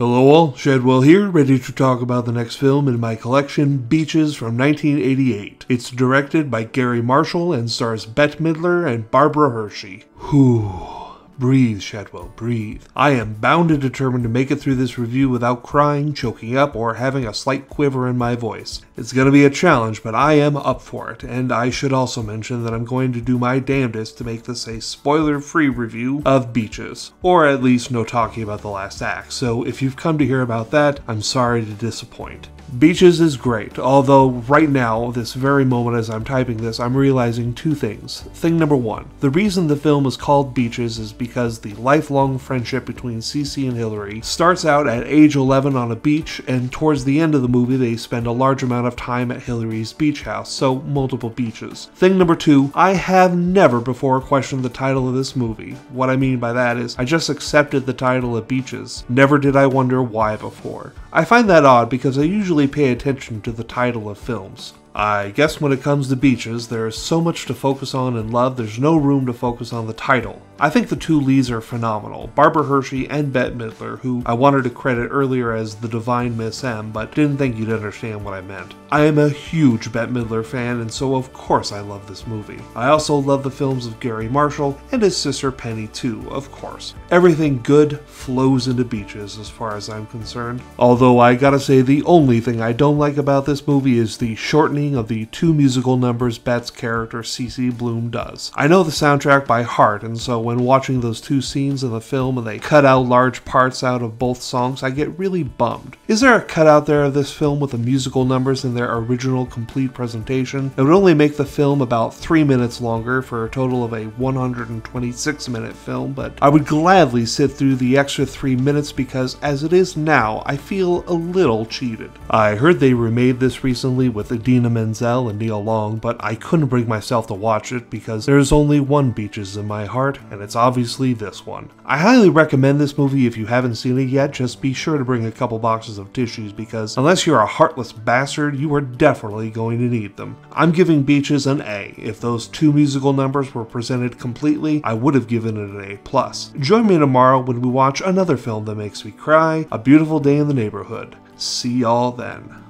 Hello all, Shadwell here, ready to talk about the next film in my collection, Beaches from 1988. It's directed by Garry Marshall and stars Bette Midler and Barbara Hershey. Whew. Breathe, Shadwell, breathe. I am bound and determined to make it through this review without crying, choking up, or having a slight quiver in my voice. It's going to be a challenge, but I am up for it, and I should also mention that I'm going to do my damnedest to make this a spoiler-free review of Beaches, or at least no talking about the last act, so if you've come to hear about that, I'm sorry to disappoint. Beaches is great, although right now, this very moment as I'm typing this, I'm realizing two things. Thing number one, the reason the film is called Beaches is because the lifelong friendship between Cece and Hillary starts out at age 11 on a beach, and towards the end of the movie they spend a large amount of time at Hillary's beach house, so multiple beaches. Thing number two, I have never before questioned the title of this movie. What I mean by that is, I just accepted the title of Beaches. Never did I wonder why before. I find that odd because I usually pay attention to the title of films. I guess when it comes to Beaches, there is so much to focus on in love, there's no room to focus on the title. I think the two leads are phenomenal, Barbara Hershey and Bette Midler, who I wanted to credit earlier as the Divine Miss M, but didn't think you'd understand what I meant. I am a huge Bette Midler fan, and so of course I love this movie. I also love the films of Garry Marshall, and his sister Penny too, of course. Everything good flows into Beaches as far as I'm concerned. Although I gotta say the only thing I don't like about this movie is the shortening of the two musical numbers Bette's character Cece Bloom does. I know the soundtrack by heart, and so when watching those two scenes in the film and they cut out large parts out of both songs, I get really bummed. Is there a cut out there of this film with the musical numbers in their original complete presentation? It would only make the film about 3 minutes longer for a total of a 126-minute film, but I would gladly sit through the extra 3 minutes because as it is now, I feel a little cheated. I heard they remade this recently with Idina Menzel and Neil Long, but I couldn't bring myself to watch it because there's only one Beaches in my heart, and it's obviously this one. I highly recommend this movie if you haven't seen it yet. Just be sure to bring a couple boxes of tissues because unless you're a heartless bastard, you are definitely going to need them. I'm giving Beaches an A. If those two musical numbers were presented completely, I would have given it an A+. Join me tomorrow when we watch another film that makes me cry, A Beautiful Day in the Neighborhood. See y'all then.